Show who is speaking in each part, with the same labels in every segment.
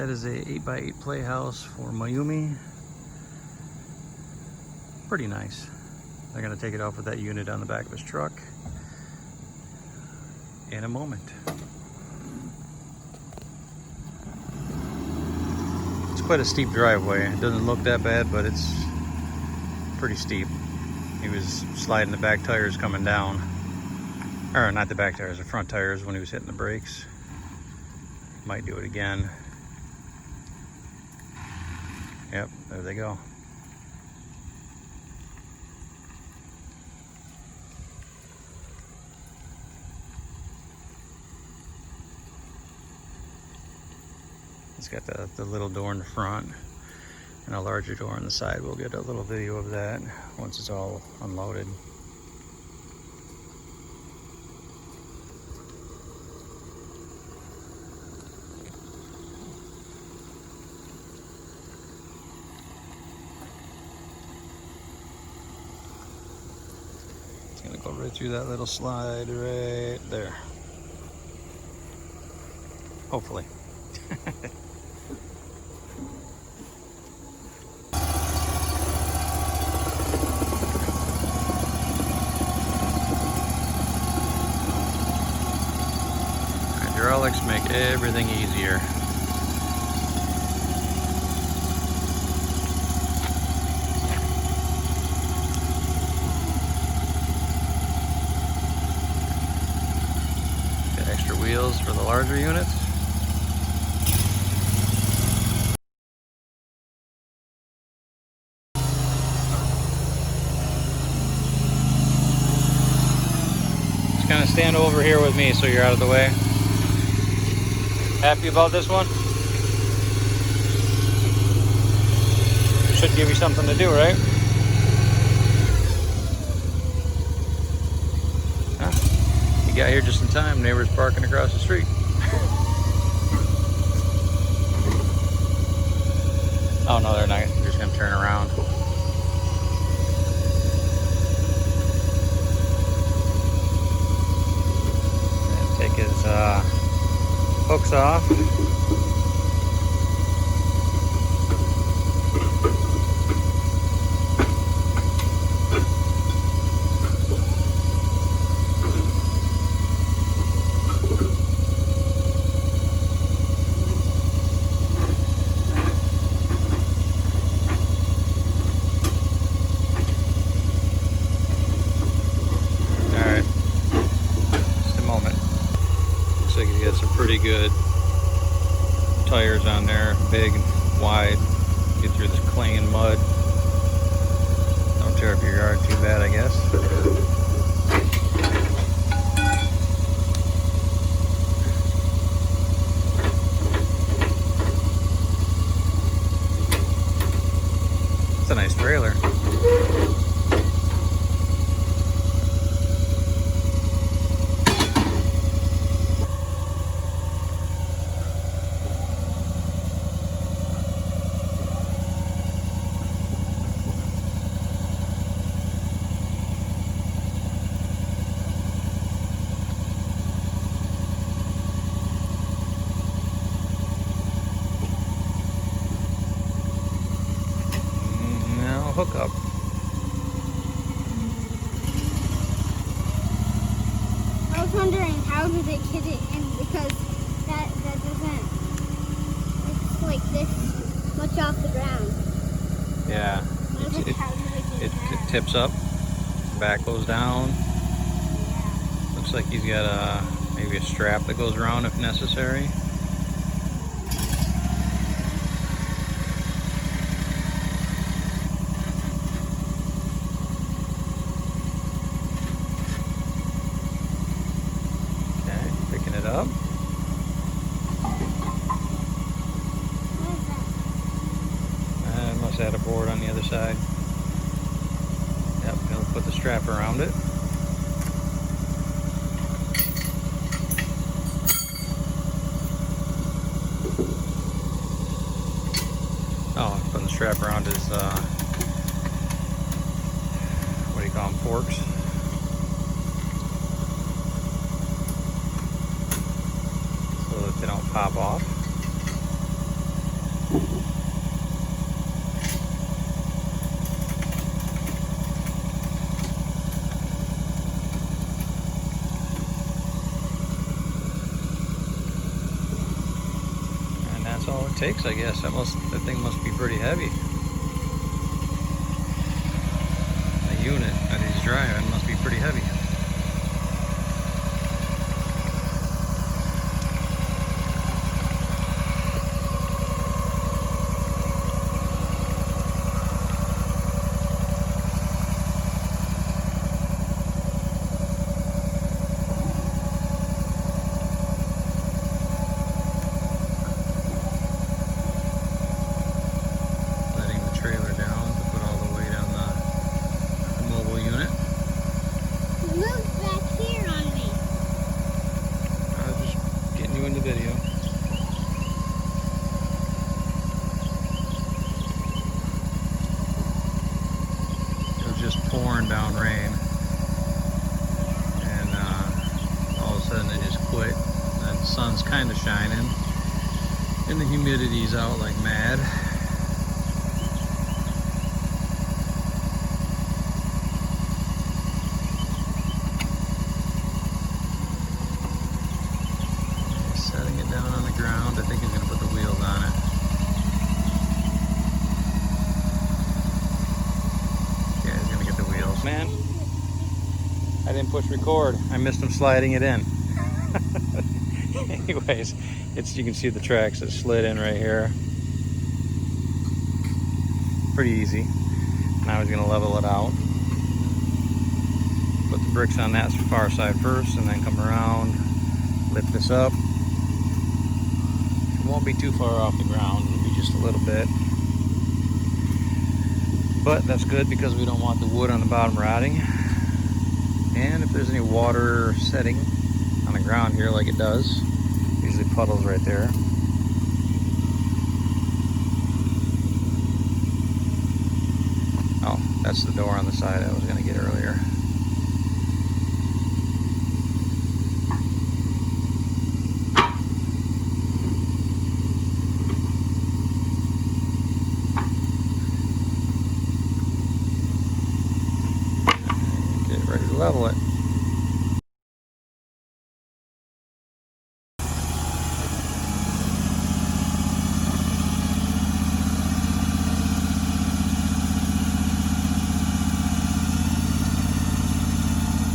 Speaker 1: That is a 8x8 playhouse for Mayumi. Pretty nice. They're gonna take it off with that unit on the back of his truck in a moment. It's quite a steep driveway. It doesn't look that bad, but it's pretty steep. He was sliding the back tires coming down. Or not the back tires, the front tires when he was hitting the brakes. Might do it again. Yep, there they go. It's got the little door in the front and a larger door on the side. We'll get a little video of that once it's all unloaded. It's gonna go right through that little slide right there. Hopefully. Hydraulics make everything easier. Got extra wheels for the larger units. Just kind of stand over here with me so you're out of the way. Happy about this one? Should give you something to do, right? Huh? You got here just in time. Neighbors parking across the street. Oh no, they're not. They're just gonna turn around. And take his hooks off. Alright, just a moment. Looks like he's got some pretty good tires on there, big and wide. Get through this clinging mud. Don't tear up your yard too bad, I guess. It's a nice trailer. Hook up.
Speaker 2: I was wondering how did it get it in, because that doesn't, it's like this much off the ground.
Speaker 1: Yeah, it tips up, back goes down.
Speaker 2: Yeah.
Speaker 1: Looks like he's got maybe a strap that goes around if necessary. Picking it up. It must have had a board on the other side. Yep, he'll put the strap around it. Oh, putting the strap around his, what do you call them, forks? So that they don't pop off. it takes, I guess. That thing must be pretty heavy. The unit that he's driving must be pretty heavy. Video. It was just pouring down rain, and all of a sudden it just quit. And the sun's kind of shining, and the humidity's out like mad. Down on the ground. I think he's going to put the wheels on it. Yeah, he's going to get the wheels. Man, I didn't push record. I missed him sliding it in. Anyways, you can see the tracks that slid in right here. Pretty easy. Now he's going to level it out. Put the bricks on that far side first, and then come around, lift this up. Won't be too far off the ground, it'll be just a little bit, but that's good because we don't want the wood on the bottom rotting. And if there's any water setting on the ground here like it does, usually puddles right there, oh, that's the door on the side I was going to get earlier. Ready to level it.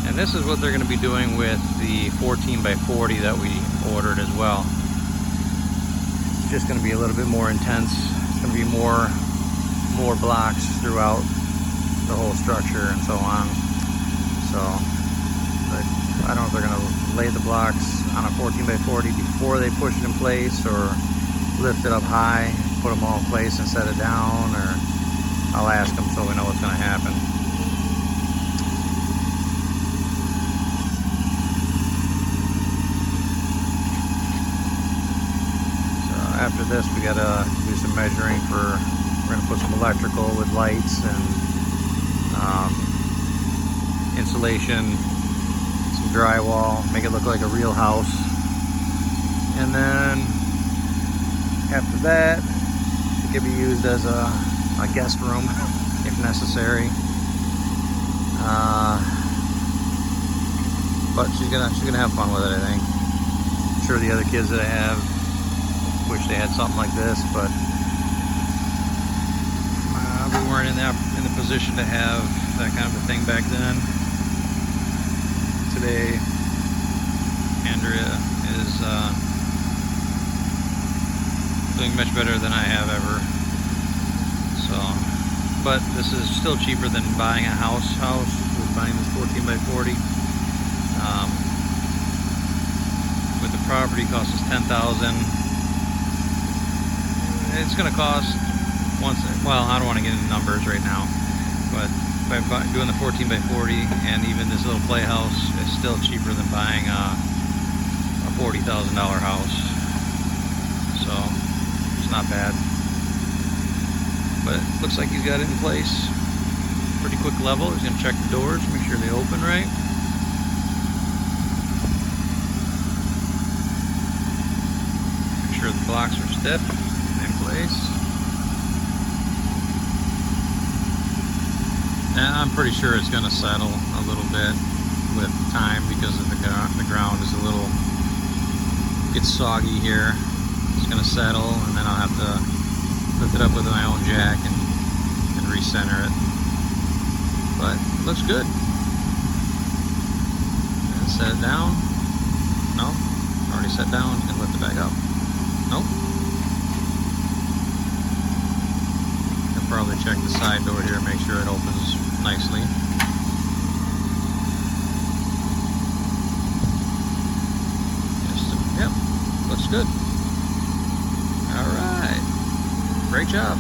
Speaker 1: And this is what they're going to be doing with the 14 by 40 that we ordered as well. It's just going to be a little bit more intense. It's going to be more blocks throughout the whole structure and so on. So, but I don't know if they're going to lay the blocks on a 14 by 40 before they push it in place, or lift it up high, put them all in place and set it down, or I'll ask them so we know what's going to happen. So after this, we got to do some measuring for, we're going to put some electrical with lights and insulation, some drywall, make it look like a real house. And then after that, it can be used as a guest room if necessary. But she's gonna have fun with it, I think. I'm sure the other kids that I have wish they had something like this, but we weren't in the position to have that kind of a thing back then. Today, Andrea is doing much better than I have ever. So, but this is still cheaper than buying a house with buying this 14 by 40. With the property cost us $10,000. It's going to cost well, I don't want to get into numbers right now, but by doing the 14 by 40 and even this little playhouse, it's still cheaper than buying a $40,000 house. So it's not bad. But it looks like he's got it in place. Pretty quick level. He's going to check the doors, make sure they open right. Make sure the blocks are stiff in place. And I'm pretty sure it's going to settle a little bit with time because of the ground is a little, gets soggy here. It's gonna settle, and then I'll have to lift it up with my own jack and recenter it. But it looks good. And set it down. No, already set down. And lift it back up. Nope. I'll probably check the side door here, make sure it opens nicely. Yep, looks good. All right, great job.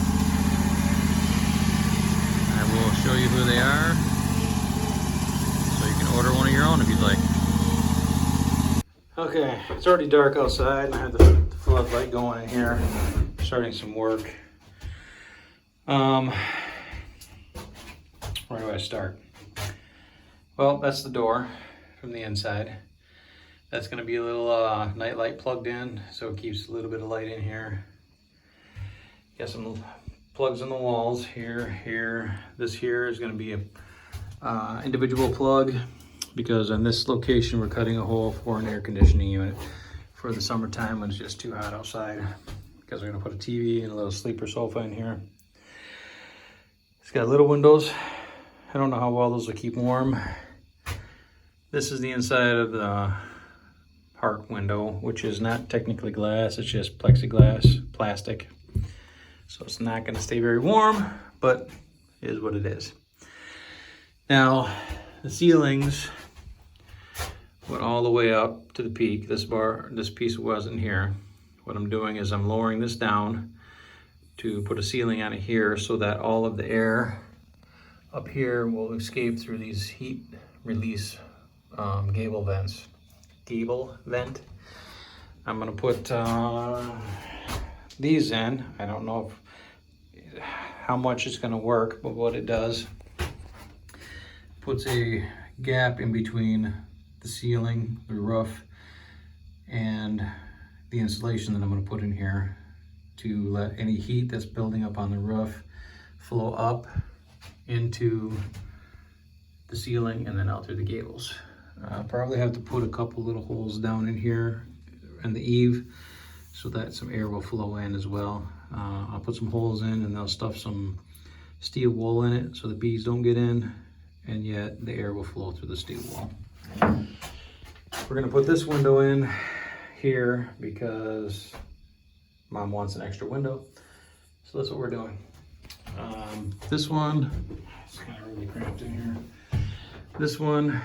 Speaker 1: I will show you who they are, so you can order one of your own if you'd like. Okay, it's already dark outside, and I have the floodlight going in here, starting some work. Where do I start? Well, that's the door from the inside. That's going to be a little night light plugged in, so it keeps a little bit of light in here. Got some plugs in the walls here. This here is going to be a individual plug, because on this location we're cutting a hole for an air conditioning unit for the summertime when it's just too hot outside, because we're going to put a TV and a little sleeper sofa in here. It's got little windows. I don't know how well those will keep warm. This is the inside of the park window, which is not technically glass, it's just plexiglass, plastic. So it's not going to stay very warm, but it is what it is. Now, the ceilings went all the way up to the peak. This piece wasn't here. What I'm doing is I'm lowering this down to put a ceiling on it here, so that all of the air up here will escape through these heat release gable vents. Gable vent. I'm gonna put these in. I don't know how much it's gonna work, but what it does, puts a gap in between the ceiling, the roof, and the insulation that I'm gonna put in here to let any heat that's building up on the roof flow up into the ceiling and then out through the gables. I'll probably have to put a couple little holes down in here in the eave so that some air will flow in as well. I'll put some holes in, and I'll stuff some steel wool in it so the bees don't get in, and yet the air will flow through the steel wool. We're gonna put this window in here because Mom wants an extra window. So that's what we're doing. This one, it's kind of really cramped in here. This one,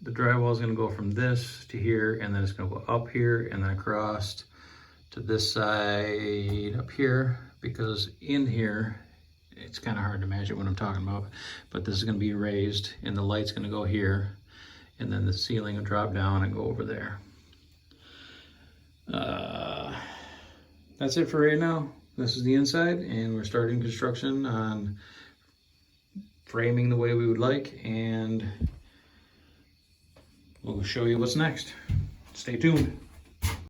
Speaker 1: the drywall is going to go from this to here, and then it's going to go up here and then across to this side up here, because in here, it's kind of hard to imagine what I'm talking about, but this is going to be raised, and the light's going to go here, and then the ceiling will drop down and go over there. That's it for right now. This is the inside, and we're starting construction on framing the way we would like, and we'll show you what's next. Stay tuned.